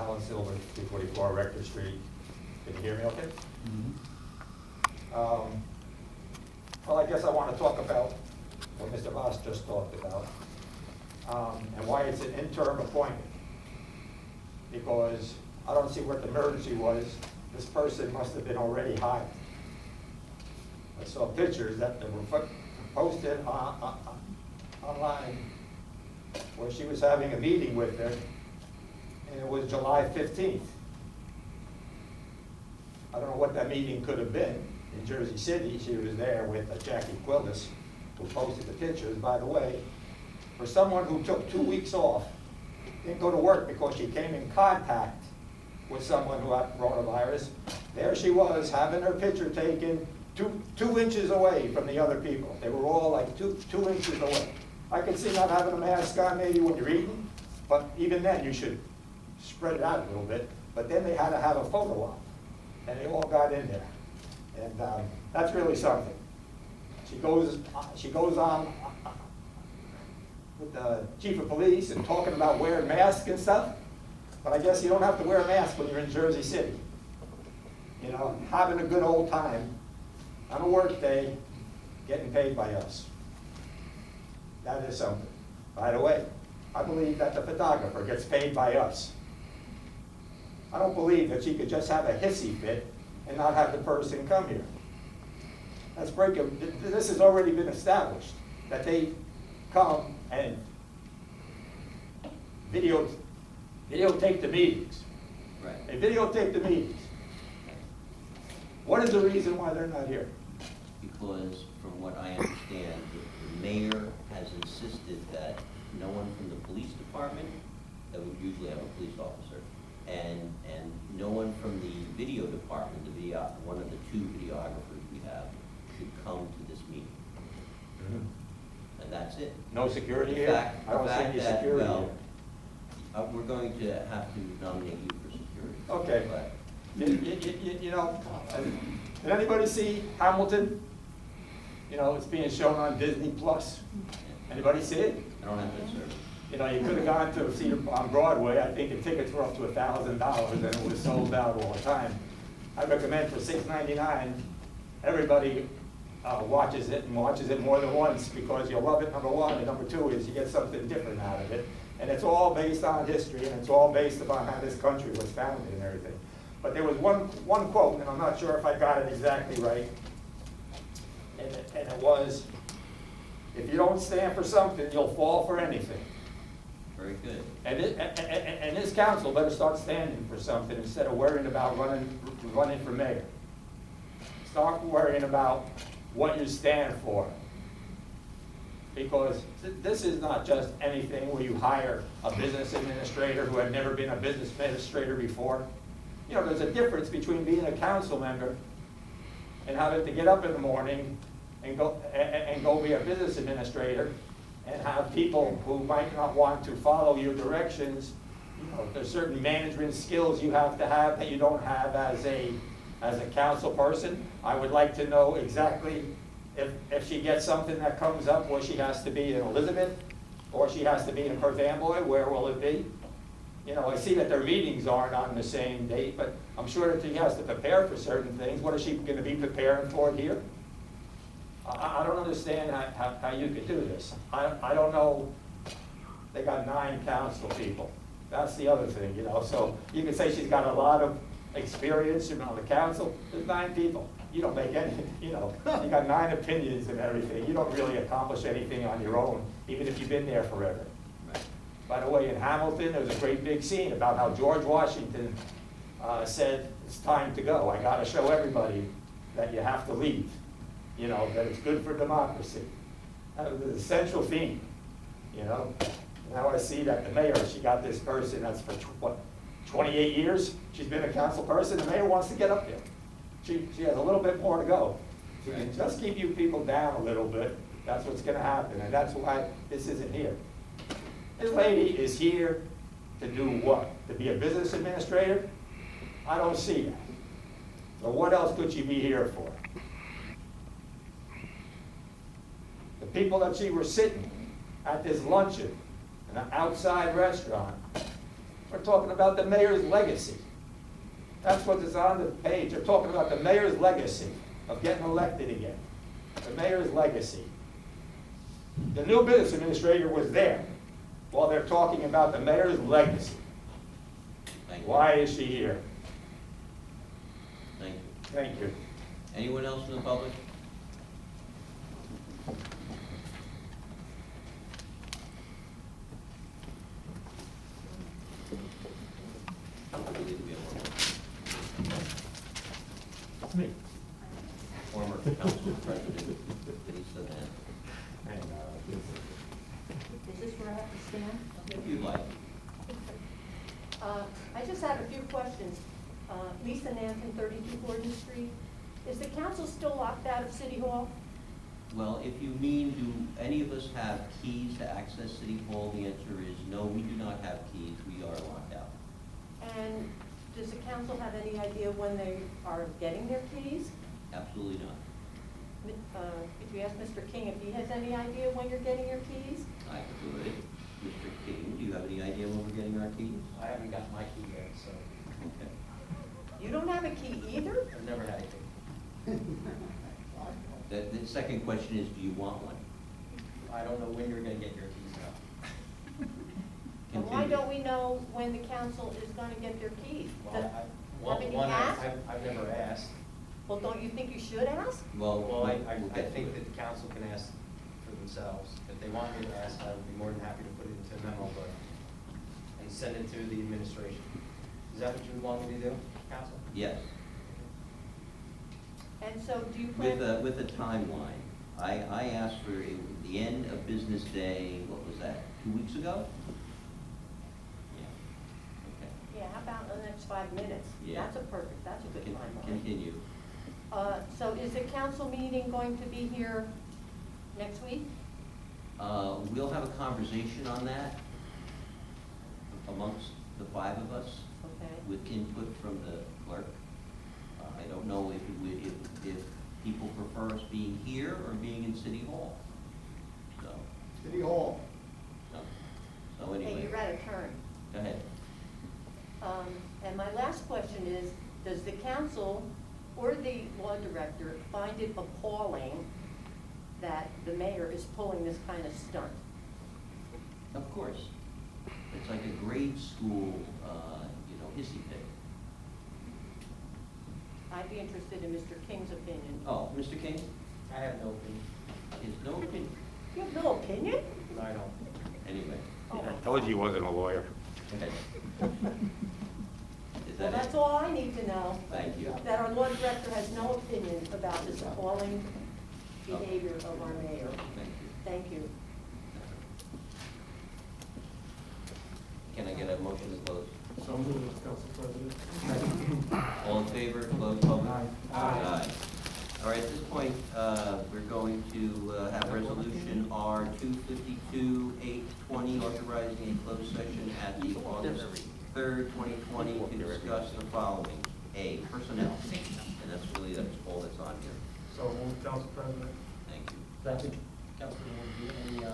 Alan Silver, 244 Rector Street. Can you hear me okay? Mm-hmm. Well, I guess I want to talk about what Mr. Voss just talked about, and why it's an interim appointment. Because I don't see what the emergency was. This person must have been already hired. I saw pictures that were posted online where she was having a meeting with her, and it was July 15th. I don't know what that meeting could have been. In Jersey City, she was there with Jackie Quillis, who posted the pictures. By the way, for someone who took 2 weeks off, didn't go to work because she came in contact with someone who had coronavirus, there she was having her picture taken two inches away from the other people. They were all like two inches away. I could see not having a mask on maybe when you're eating, but even then you should spread it out a little bit. But then they had to have a photo op, and they all got in there. And that's really something. She goes on with the chief of police and talking about wearing masks and stuff. But I guess you don't have to wear a mask when you're in Jersey City. You know, having a good old time on a work day, getting paid by us. That is something. By the way, I believe that the photographer gets paid by us. I don't believe that she could just have a hissy fit and not have the person come here. That's breaking. This has already been established, that they come and videotape the meetings. Right. They videotape the meetings. What is the reason why they're not here? Because from what I understand, the mayor has insisted that no one from the police department, that would usually have a police officer, and no one from the video department, one of the two videographers we have, should come to this meeting. Mm-hmm. And that's it. No security The here? fact- I don't see the fact any that, security well, here. We're going to have to nominate you for security. Okay. But You know, did anybody see Hamilton? You know, it's being shown on Disney Plus. Anybody see it? I don't have that service. You know, you could have gone to see it on Broadway. I think the tickets were up to $1,000 and it was sold out all the time. I recommend for $6.99, everybody watches it and watches it more than once because you'll love it, number one, and number two is you get something different out of it. And it's all based on history and it's all based upon how this country was founded and everything. But there was one quote, and I'm not sure if I got it exactly right, and it was, if you don't stand for something, you'll fall for anything. Very good. And this council better start standing for something instead of worrying about running for mayor. Start worrying about what you stand for. Because this is not just anything where you hire a business administrator who had never been a business administrator before. You know, there's a difference between being a council member and having to get up in the morning and go be a business administrator and have people who might not want to follow your directions. You know, there's certain management skills you have to have that you don't have as a council person. I would like to know exactly if she gets something that comes up where she has to be in Elizabeth or she has to be in Perth Amboy, where will it be? You know, I see that their meetings aren't on the same date, but I'm sure that she has to prepare for certain things. What is she going to be preparing for here? I don't understand how you could do this. I don't know. They got 9 council people. That's the other thing, you know. So you could say she's got a lot of experience, you know, on the council. There's 9 people. You don't make any, you know, you got 9 opinions and everything. You don't really accomplish anything on your own, even if you've been there forever. Right. By the way, in Hamilton, there was a great big scene about how George Washington said, it's time to go. I got to show everybody that you have to leave. You know, that it's good for democracy. That was the central theme, you know. Now I see that the mayor, she got this person that's for, what, 28 years? She's been a council person. The mayor wants to get up there. She has a little bit more to go. She can just keep you people down a little bit. That's what's going to happen, and that's why this isn't here. This lady is here to do what? To be a business administrator? I don't see that. So what else could she be here for? The people that she was sitting at this luncheon in an outside restaurant We're talking about the mayor's legacy. That's what is on the page. They're talking about the mayor's legacy of getting elected again. The mayor's legacy. The new business administrator was there while they're talking about the mayor's legacy. Thank you. Why is she here? Thank you. Thank you. Anyone else from the public? I believe we have one more. That's me. Former council president, Lisa Nan. Is this where I have to stand? If you'd like. I just have a few questions. Lisa Nankin, 32 Gordon Street. Is the council still locked out of City Hall? Well, if you mean, do any of us have keys to access City Hall, the answer is no, we do not have keys, we are locked out. And does the council have any idea when they are getting their keys? Absolutely not. If you ask Mr. King if he has any idea when you're getting your keys? I could. Mr. King, do you have any idea when we're getting our keys? I haven't got my key yet, so Okay. You don't have a key either? I've never had a key. The second question is, do you want one? I don't know when you're gonna get your keys now. And why don't we know when the council is gonna get their keys? Haven't you asked? I've never asked. Well, don't you think you should ask? Well, Well, I we'll get to think it. that the council can ask for themselves. If they want me to ask, I would be more than happy to put it into a memo, but, and send it to the administration. Is that what you would want me to do, council? Yes, And so do you plan? with a timeline. I asked for the end of business day, what was that, 2 weeks ago? Yeah, okay. Yeah, how about the next 5 minutes? Yeah. That's a good timeline. Continue. So is the council meeting going to be here next week? We'll have a conversation on that amongst the 5 of us Okay. with input from the clerk. I don't know if people prefer us being here or being in City Hall. So, City Hall. so anyway. Hey, you're out of turn. Go ahead. And my last question is, does the council or the law director find it appalling that the mayor is pulling this kind of stunt? Of course. It's like a grade school, hissy fit. I'd be interested in Mr. King's opinion. Oh, Mr. King? I have no opinion. He has no opinion. You have no opinion? I don't. Anyway. Oh, my I told you he wasn't a lawyer. Go ahead. Is Well, that that's it? all I need to know. Thank you. That our law director has no opinion about this appalling behavior of our mayor. Thank you. Thank you. Can I get a motion to close? So moved, Council President. All in favor, close public? Aye. Aye. All right, at this point, we're going to have resolution R 252-820, authorizing a closed session at the August 3rd, 2020 to discuss the following. A, personnel, and that's all that's on here. So moved, Council President. Thank you. Second. Councilman, would you any,